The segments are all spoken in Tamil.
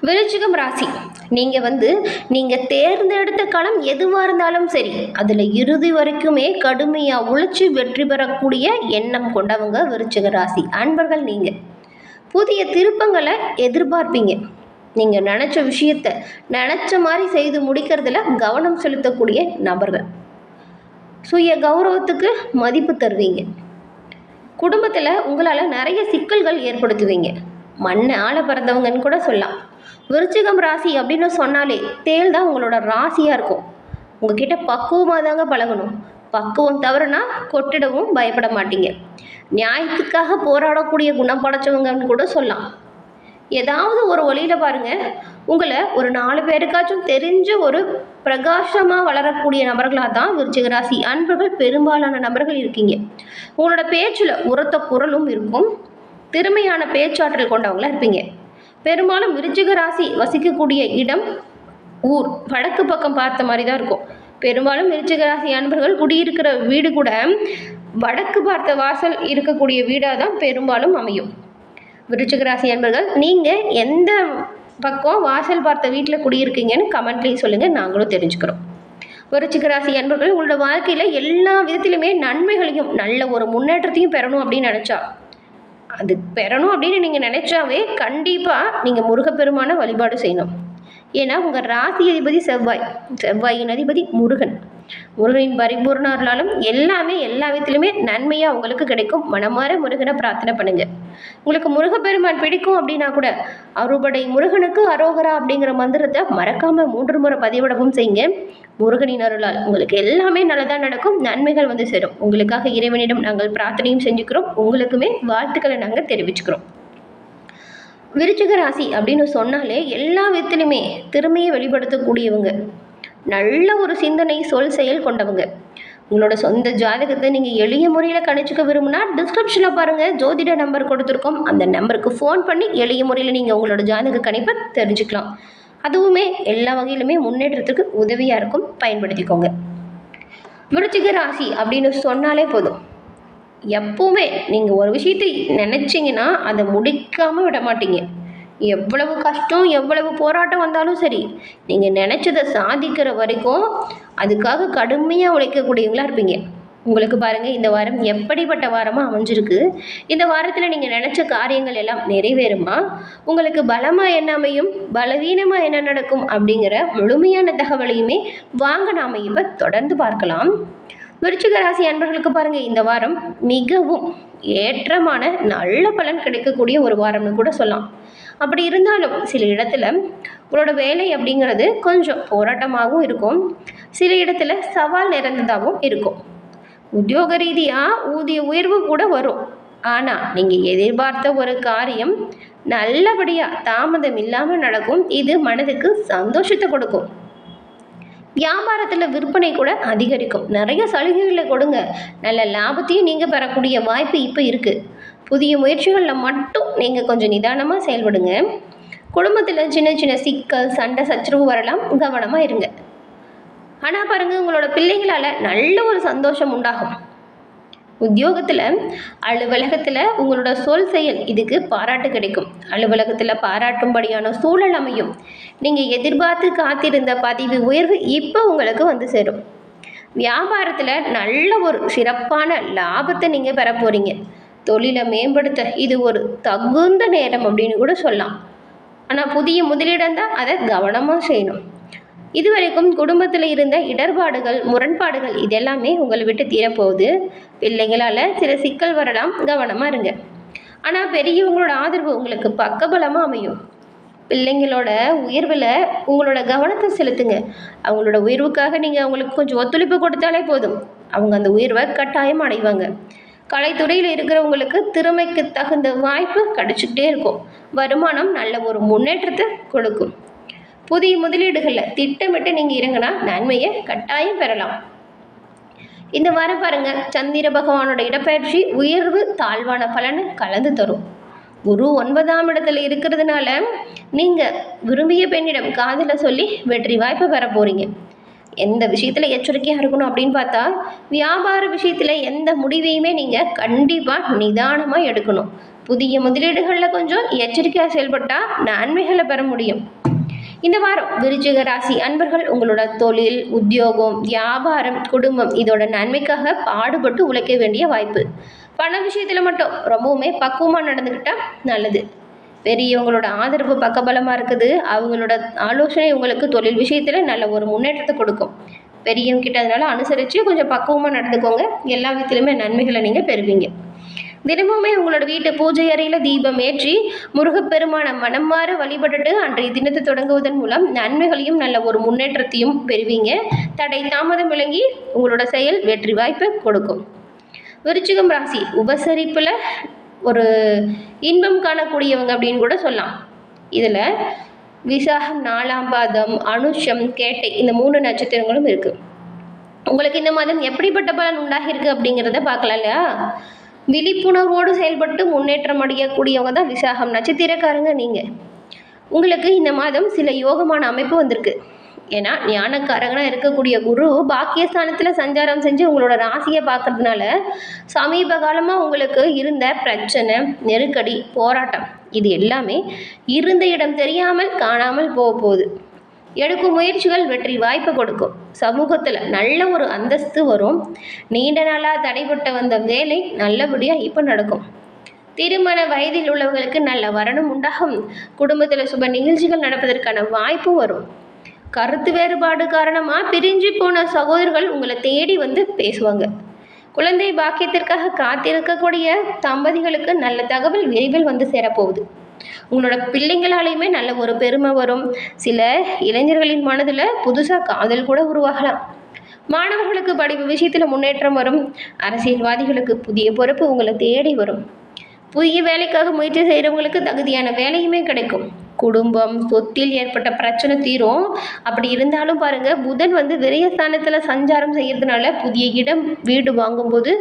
விருச்சிகம் ராசி, நீங்கள் தேர்ந்தெடுத்த களம் எதுவாக இருந்தாலும் சரி, அதில் இறுதி வரைக்குமே கடுமையாக உழைச்சி வெற்றி பெறக்கூடிய எண்ணம் கொண்டவங்க விருச்சிக ராசி அன்பர்கள். நீங்கள் புதிய திருப்பங்களை எதிர்பார்ப்பீங்க. நீங்கள் நினச்ச விஷயத்தை நினச்ச மாதிரி செய்து முடிக்கிறதுல கவனம் செலுத்தக்கூடிய நபர்கள். சுய கௌரவத்துக்கு மதிப்பு தருவீங்க. குடும்பத்தில் உங்களால் நிறைய சிக்கல்கள் ஏற்படுத்துவீங்க. மண்ணை ஆள பிறந்தவங்கன்னு கூட சொல்லலாம். விருச்சிகம் ராசி அப்படின்னு சொன்னாலே தேள் தான் உங்களோட ராசியாக இருக்கும். உங்ககிட்ட பக்குவமாக தாங்க பழகணும். பக்குவம் தவறுனா கொட்டிடவும் பயப்பட மாட்டீங்க. நியாயத்துக்காக போராடக்கூடிய குணம் படைச்சவங்கன்னு கூட சொல்லலாம். ஏதாவது ஒரு வழியில் பாருங்கள், உங்களை ஒரு 4 பேருக்காச்சும் தெரிஞ்ச ஒரு பிரகாசமாக வளரக்கூடிய நபர்களாக தான் விருச்சிக ராசி அன்பர்கள் பெரும்பாலான நபர்கள் இருக்கீங்க. உங்களோட பேச்சில் உரத்த குரலும் இருக்கும். திறமையான பேச்சாற்றல் கொண்டவங்களாக இருப்பீங்க. பெரும்பாலும் விருச்சிக ராசி வசிக்கக்கூடிய இடம் ஊர் வடக்கு பக்கம் பார்த்த மாதிரி தான் இருக்கும். பெரும்பாலும் விருச்சிக ராசி அன்பர்கள் குடியிருக்கிற வீடு கூட வடக்கு பார்த்த வாசல் இருக்கக்கூடிய வீடாக தான் பெரும்பாலும் அமையும். விருச்சிக ராசி அன்பர்கள், நீங்கள் எந்த பக்கம் வாசல் பார்த்த வீட்டில் குடியிருக்கீங்கன்னு கமெண்ட்லேயும் சொல்லுங்கள், நாங்களும் தெரிஞ்சுக்கிறோம். விருச்சிக ராசி அன்பர்கள், உங்களோட வாழ்க்கையில் எல்லா விதத்திலுமே நன்மைகளையும் நல்ல ஒரு முன்னேற்றத்தையும் பெறணும் அப்படின்னு நினச்சா, அது பெறணும் அப்படின்னு நீங்கள் நினைச்சாவே கண்டிப்பாக நீங்கள் முருகப்பெருமான வழிபாடு செய்யணும். ஏன்னா உங்கள் ராசி அதிபதி செவ்வாயின் அதிபதி முருகன். முருகனின் பரிபூர்ண அருளாலும் எல்லாமே எல்லா விதத்திலுமே நன்மையாக உங்களுக்கு கிடைக்கும். மனமாற முருகனை பிரார்த்தனை பண்ணுங்க. உங்களுக்கு முருகப்பெருமான் பிடிக்கும் அப்படின்னா கூட அறுபடை முருகனுக்கு அரோகரா அப்படிங்கிற மந்திரத்தை மறக்காமல் 3 முறை பதிவிடவும் செய்யுங்க. முருகனின் அருளால் உங்களுக்கு எல்லாமே நல்லதாக நடக்கும். நன்மைகள் வந்து சேரும். உங்களுக்காக இறைவனிடம் நாங்கள் பிரார்த்தனையும் செஞ்சுக்கிறோம். உங்களுக்குமே வாழ்த்துக்களை நாங்கள் தெரிவிச்சுக்கிறோம். விருச்சிக ராசி அப்படின்னு சொன்னாலே எல்லா விதத்திலுமே திறமையை வெளிப்படுத்தக்கூடியவங்க. நல்ல ஒரு சிந்தனை சொல் செயல் கொண்டவங்க. உங்களோட சொந்த ஜாதகத்தை நீங்கள் எளிய முறையில் கணிச்சுக்க விரும்புனா டிஸ்கிரிப்ஷனில் பாருங்கள், ஜோதிட நம்பர் கொடுத்துருக்கோம். அந்த நம்பருக்கு ஃபோன் பண்ணி எளிய முறையில் நீங்கள் உங்களோட ஜாதக கணிப்பை தெரிஞ்சுக்கலாம். அதுவுமே எல்லா வகையிலுமே முன்னேற்றத்துக்கு உதவியாக இருக்கும். பயன்படுத்திக்கோங்க. விருச்சிக ராசி அப்படின்னு சொன்னாலே போதும், எப்பவுமே நீங்கள் ஒரு விஷயத்தை நினச்சிங்கன்னா அதை முடிக்காமல் விட மாட்டீங்க. எவ்வளவு கஷ்டம் எவ்வளவு போராட்டம் வந்தாலும் சரி, நீங்கள் நினச்சதை சாதிக்கிற வரைக்கும் அதுக்காக கடுமையாக உழைக்கக்கூடியவங்களா இருப்பீங்க. உங்களுக்கு பாருங்கள், இந்த வாரம் எப்படிப்பட்ட வாரமாக அமைஞ்சிருக்கு. இந்த வாரத்தில் நீங்கள் நினச்ச காரியங்கள் எல்லாம் நிறைவேறுமா? உங்களுக்கு பலமாக என்ன அமையும், பலவீனமாக என்ன நடக்கும் அப்படிங்கிற முழுமையான தகவலையுமே வாங்க நாம் இப்போ தொடர்ந்து பார்க்கலாம். விருச்சிக ராசி அன்பர்களுக்கு பாருங்கள், இந்த வாரம் மிகவும் ஏற்றமான நல்ல பலன் கிடைக்கக்கூடிய ஒரு வாரம்னு கூட சொல்லலாம். அப்படி இருந்தாலும் சில இடத்துல உங்களோட வேலை அப்படிங்கிறது கொஞ்சம் போராட்டமாகவும் இருக்கும். சில இடத்துல சவால் நிறைந்ததாகவும் இருக்கும். உத்தியோக ரீதியாக ஊதிய உயர்வு கூட வரும். ஆனால் நீங்கள் எதிர்பார்த்த ஒரு காரியம் நல்லபடியாக தாமதம் இல்லாமல் நடக்கும். இது மனதுக்கு சந்தோஷத்தை கொடுக்கும். வியாபாரத்தில் விற்பனை கூட அதிகரிக்கும். நிறைய சலுகைகளை கொடுங்க. நல்ல லாபத்தையும் நீங்கள் பெறக்கூடிய வாய்ப்பு இப்போ இருக்குது. புதிய முயற்சிகளில் மட்டும் நீங்கள் கொஞ்சம் நிதானமாக செயல்படுங்க. குடும்பத்தில் சின்ன சின்ன சிக்கல் சண்டை சச்சரவு வரலாம், கவனமாக இருங்க. ஆனால் பாருங்கள், உங்களோட பிள்ளைகளால் நல்ல ஒரு சந்தோஷம் உண்டாகும். உத்தியோகத்தில் அலுவலகத்தில் உங்களோட சொல் செயல் இதுக்கு பாராட்டு கிடைக்கும். அலுவலகத்தில் பாராட்டும்படியான சூழல் அமையும். நீங்கள் எதிர்பார்த்து காத்திருந்த பதவி உயர்வு இப்போ உங்களுக்கு வந்து சேரும். வியாபாரத்தில் நல்ல ஒரு சிறப்பான லாபத்தை நீங்கள் பெற போகிறீங்க. தொழிலை மேம்படுத்த இது ஒரு தகுந்த நேரம் அப்படின்னு கூட சொல்லலாம். ஆனால் புதிய முதலீடம் தான், அதை கவனமாக செய்யணும். இதுவரைக்கும் குடும்பத்தில் இருந்த இடர்பாடுகள் முரண்பாடுகள் இதெல்லாமே உங்களை விட்டு தீரப்போகுது. பிள்ளைங்களால் சில சிக்கல் வரலாம், கவனமாக இருங்க. ஆனால் பெரியவங்களோட ஆதரவு உங்களுக்கு பக்கபலமாக அமையும். பிள்ளைங்களோட உயர்வில் உங்களோட கவனத்தை செலுத்துங்க. அவங்களோட உயர்வுக்காக நீங்கள் அவங்களுக்கு கொஞ்சம் ஒத்துழைப்பு கொடுத்தாலே போதும். அவங்க அந்த உயர்வை கட்டாயம் அடைவாங்க. கலைத்துறையில் இருக்கிறவங்களுக்கு திறமைக்கு தகுந்த வாய்ப்பு கிடைச்சிக்கிட்டே இருக்கும். வருமானம் நல்ல ஒரு முன்னேற்றத்தை கொடுக்கும். புதிய முதலீடுகளில் திட்டமிட்டு நீங்கள் இறங்கினா நன்மையை கட்டாயம் பெறலாம். இந்த வாரம் பாருங்கள், சந்திர பகவானோட இடப்பெயர்ச்சி உயர்வு தாழ்வான பலனை கலந்து தரும். குரு 9ஆம் இடத்துல இருக்கிறதுனால நீங்கள் விரும்பிய பெண்ணிடம் காதலை சொல்லி வெற்றி வாய்ப்பு பெற போகிறீங்க. எந்த விஷயத்தில் எச்சரிக்கையாக இருக்கணும் அப்படின்னு பார்த்தா, வியாபார விஷயத்தில் எந்த முடிவையுமே நீங்கள் கண்டிப்பாக நிதானமாக எடுக்கணும். புதிய முதலீடுகளில் கொஞ்சம் எச்சரிக்கையாக செயல்பட்டால் நன்மைகளை பெற முடியும். இந்த வாரம் விருச்சிக ராசி அன்பர்கள் உங்களோட தொழில், உத்தியோகம், வியாபாரம், குடும்பம் இதோட நன்மைக்காக பாடுபட்டு உழைக்க வேண்டிய வாய்ப்பு. பண விஷயத்தில் மட்டும் ரொம்பவுமே பக்குவமாக நடந்துக்கிட்டால் நல்லது. பெரியவங்களோட ஆதரவு பக்கபலமாக இருக்குது. அவங்களோட ஆலோசனை உங்களுக்கு தொழில் விஷயத்தில் நல்ல ஒரு முன்னேற்றத்தை கொடுக்கும். பெரியவங்க கிட்ட அதனால அனுசரித்து கொஞ்சம் பக்குவமாக நடந்துக்கோங்க. எல்லா விதத்திலுமே நன்மைகளை நீங்கள் பெறுவீங்க. தினமுமே உங்களோட வீட்டு பூஜை அறையில் தீபம் ஏற்றி முருகப்பெருமான மனம் மாற வழிபட்டுட்டு அன்றைய தினத்தை தொடங்குவதன் மூலம் நன்மைகளையும் நல்ல ஒரு முன்னேற்றத்தையும் பெறுவீங்க. தடை தாமதம் விளங்கி உங்களோட செயல் வெற்றி வாய்ப்பை கொடுக்கும். விருச்சிகம் ராசி உபசரிப்பில் ஒரு இன்பம் காணக்கூடியவங்க அப்படின்னு கூட சொல்லலாம். இதில் விசாகம், 4ஆம் பாதம், அனுஷம், கேட்டை இந்த 3 நட்சத்திரங்களும் இருக்குது. உங்களுக்கு இந்த மாதம் எப்படிப்பட்ட பலன் உண்டாகிருக்கு அப்படிங்கிறத பார்க்கலாம் இல்லையா? விழிப்புணர்வோடு செயல்பட்டு முன்னேற்றம் அடையக்கூடியவங்க தான் விசாகம் நட்சத்திரக்காரங்க நீங்கள். உங்களுக்கு இந்த மாதம் சில யோகமான அமைப்பு வந்திருக்கு. ஏன்னா ஞானக்காரங்களாக இருக்கக்கூடிய குரு பாக்கியஸ்தானத்தில் சஞ்சாரம் செஞ்சு உங்களோட ராசியை பார்க்கறதுனால சமீப காலமாக உங்களுக்கு இருந்த பிரச்சனை, நெருக்கடி, போராட்டம் இது எல்லாமே இருந்த இடம் தெரியாமல் காணாமல் போக போகுது. எடுக்கும் முயற்சிகள் வெற்றி வாய்ப்பை கொடுக்கும். சமூகத்தில் நல்ல ஒரு அந்தஸ்து வரும். நீண்ட நாளாக தடைபட்டு வந்த வேலை நல்லபடியாக இப்போ நடக்கும். திருமண வயதில் உள்ளவர்களுக்கு நல்ல வரணும் உண்டாகும். குடும்பத்தில் சுப நிகழ்ச்சிகள் நடப்பதற்கான வாய்ப்பும் வரும். கருத்து வேறுபாடு காரணமாக பிரிஞ்சு போன சகோதரர்கள் உங்களை தேடி வந்து பேசுவாங்க. குழந்தை பாக்கியத்திற்காக காத்திருக்கக்கூடிய தம்பதிகளுக்கு நல்ல தகவல் விரைவில் வந்து சேரப்போகுது. உங்களோட பிள்ளைங்களாலையுமே நல்ல ஒரு பெருமை வரும். சில இளைஞர்களின் மனதில் புதுசாக காதல் கூட உருவாகலாம். மாணவர்களுக்கு படிப்பு விஷயத்தில் முன்னேற்றம் வரும். அரசியல்வாதிகளுக்கு புதிய பொறுப்பு உங்களை தேடி வரும். புதிய வேலைக்காக முயற்சி செய்கிறவங்களுக்கு தகுதியான வேலையுமே கிடைக்கும். குடும்பம், சொத்தில் ஏற்பட்ட பிரச்சனை தீரும். அப்படி இருந்தாலும் பாருங்கள், புதன் வந்து விரயஸ்தானத்தில் சஞ்சாரம் செய்கிறதுனால புதிய இடம், வீடு வாங்கும்போது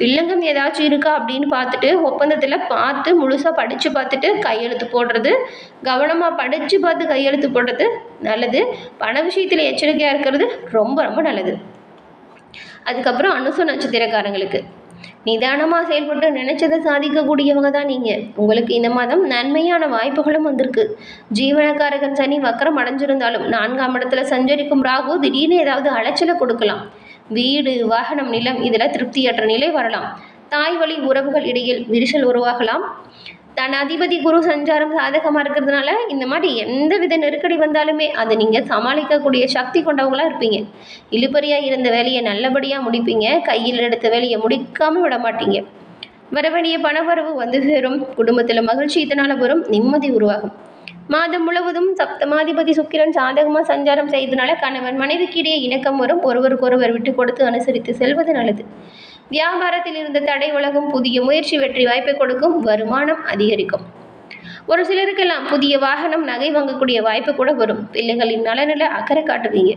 வில்லங்கம் ஏதாச்சும் இருக்கா அப்படின்னு பார்த்துட்டு ஒப்பந்தத்தில் பார்த்து முழுசாக படித்து பார்த்துட்டு கையெழுத்து போடுறது, கவனமாக படித்து பார்த்து கையெழுத்து போடுறது நல்லது. பண விஷயத்தில் எச்சரிக்கையாக இருக்கிறது ரொம்ப ரொம்ப நல்லது. அதுக்கப்புறம் அனுச நட்சத்திரக்காரங்களுக்கு நிதானமாக செயல்பட்டு நினைச்சதை சாதிக்கக்கூடியவங்க தான் நீங்கள். உங்களுக்கு இந்த மாதம் நன்மையான வாய்ப்புகளும் வந்திருக்கு. ஜீவனக்காரகன் சனி வக்கரம் அடைஞ்சிருந்தாலும் 4ஆம் இடத்துல சஞ்சரிக்கும் ராகு திடீர்னு ஏதாவது அலைச்சலை கொடுக்கலாம். வீடு, வாகனம், நிலம் இதில் திருப்தியற்ற நிலை வரலாம். தாய் வழி உறவுகள் இடையில் விரிசல் உருவாகலாம். தன் அதிபதி குரு சஞ்சாரம் சாதகமாக இருக்கிறதுனால இந்த மாதிரி எந்த வித நெருக்கடி வந்தாலுமே அதை நீங்கள் சமாளிக்கக்கூடிய சக்தி கொண்டவங்களாக இருப்பீங்க. இழுபறியாக இருந்த வேலையை நல்லபடியாக முடிப்பீங்க. கையில் எடுத்த வேலையை முடிக்காமல் விட மாட்டீங்க. வரவேண்டிய பணவரவு வந்து சேரும். குடும்பத்தில் மகிழ்ச்சி இதனால் வரும். நிம்மதி உருவாகும். மாதம் முழுவதும் சப்தமாதிபதி சுக்கிரன் சாதகமாக சஞ்சாரம் செய்ததுனால கணவன் மனைவிக்கு இடையே இணக்கம் வரும். ஒருவருக்கொருவர் விட்டு கொடுத்து அனுசரித்து செல்வது நல்லது. வியாபாரத்தில் இருந்த தடை உலகம். புதிய முயற்சி வெற்றி வாய்ப்பை கொடுக்கும். வருமானம் அதிகரிக்கும். ஒரு சிலருக்கெல்லாம் புதிய வாகனம், நகை வாங்கக்கூடிய வாய்ப்பு கூட வரும். பிள்ளைகளின் நலனில் அக்கறை காட்டுவீங்க.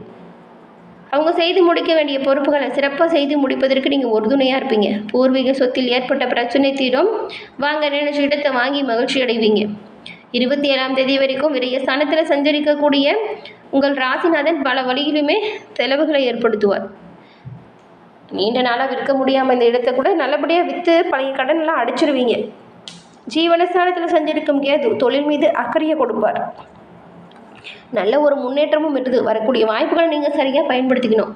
அவங்க செய்து முடிக்க வேண்டிய பொறுப்புகளை சிறப்பாக செய்து முடிப்பதற்கு நீங்கள் உறுதுணையாக இருப்பீங்க. பூர்வீக சொத்தில் ஏற்பட்ட பிரச்சனை தீரும். வாங்க நினைச்ச இடத்தை வாங்கி மகிழ்ச்சி அடைவீங்க. 27ஆம் தேதி வரைக்கும் விரயஸ்தானத்தில் சஞ்சரிக்கக்கூடிய உங்கள் ராசிநாதன் பல வழியிலுமே செலவுகளை ஏற்படுத்துவார். நீண்ட நாளாக விற்க முடியாமல் இந்த இடத்த கூட நல்லபடியாக விற்று பழைய கடனெல்லாம் அடிச்சிருவீங்க. ஜீவனஸ்தானத்தில் சஞ்சரிக்கும் கேது தொழில் மீது அக்கறையை கொடுப்பார். நல்ல ஒரு முன்னேற்றமும் இருக்குது. வரக்கூடிய வாய்ப்புகளை நீங்கள் சரியாக பயன்படுத்திக்கணும்.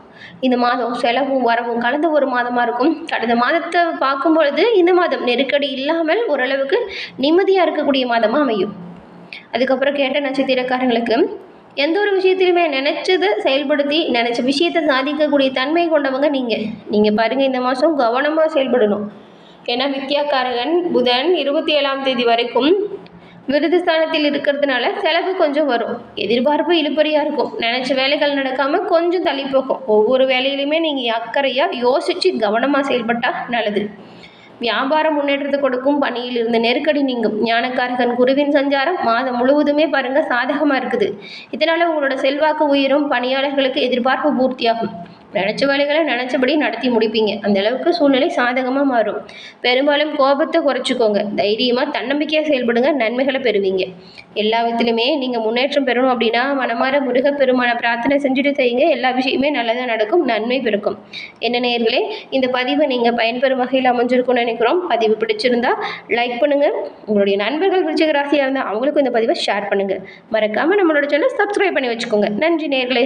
இந்த மாதம் செலவும் வரவும் கலந்த ஒரு மாதமாக இருக்கும். கடந்த மாதத்தை பார்க்கும் பொழுது இந்த மாதம் நெருக்கடி இல்லாமல் ஓரளவுக்கு நிம்மதியாக இருக்கக்கூடிய மாதமாக அமையும். அதுக்கப்புறம் கேட்ட நட்சத்திரக்காரங்களுக்கு எந்த ஒரு விஷயத்திலுமே நினச்சதை செயல்படுத்தி நினச்ச விஷயத்தை சாதிக்கக்கூடிய தன்மை கொண்டவங்க நீங்கள் பாருங்கள், இந்த மாதம் கவனமாக செயல்படணும். ஏன்னா வித்யாக்காரகன் புதன் 27ஆம் தேதி வரைக்கும் விருதுஸ்தானத்தில் இருக்கிறதுனால செலவு கொஞ்சம் வரும். எதிர்பார்ப்பு இழுபறியாக இருக்கும். நினச்ச வேலைகள் நடக்காமல் கொஞ்சம் தள்ளி போகும். ஒவ்வொரு வேலையிலுமே நீங்கள் அக்கறையாக யோசித்து கவனமாக செயல்பட்டால் நல்லது. வியாபாரம் முன்னேற்றத்தை கொடுக்கும். பணியில் இருந்த நெருக்கடி நீங்கும். ஞானக்காரகன் குருவின் சஞ்சாரம் மாதம் முழுவதுமே பாருங்கள் சாதகமாக இருக்குது. இதனால் உங்களோட செல்வாக்கு உயரும். பணியாளர்களுக்கு எதிர்பார்ப்பு பூர்த்தியாகும். நினச்ச வேலைகளை நினச்சபடி நடத்தி முடிப்பீங்க. அந்த அளவுக்கு சூழ்நிலை சாதகமாக மாறும். பெரும்பாலும் கோபத்தை குறைச்சிக்கோங்க. தைரியமாக தன்னம்பிக்கையாக செயல்படுங்க. நன்மைகளை பெறுவீங்க. எல்லா விதத்துலையுமே நீங்கள் முன்னேற்றம் பெறணும் அப்படின்னா மனமார முருகப்பெருமான பிரார்த்தனை செஞ்சுட்டு செய்யுங்க. எல்லா விஷயமே நல்லதாக நடக்கும். நன்மை பிறக்கும். என்ன நேயர்களே, இந்த பதிவை நீங்கள் பயன்பெறும் வகையில் அமைஞ்சிருக்கும்னு நினைக்கிறோம். பதிவு பிடிச்சிருந்தா லைக் பண்ணுங்கள். உங்களுடைய நண்பர்கள் விருச்சிக ராசியாக இருந்தால் அவங்களுக்கும் இந்த பதிவை ஷேர் பண்ணுங்கள். மறக்காமல் நம்மளோட சேனல் சப்ஸ்கிரைப் பண்ணி வச்சுக்கோங்க. நன்றி நேயர்களே.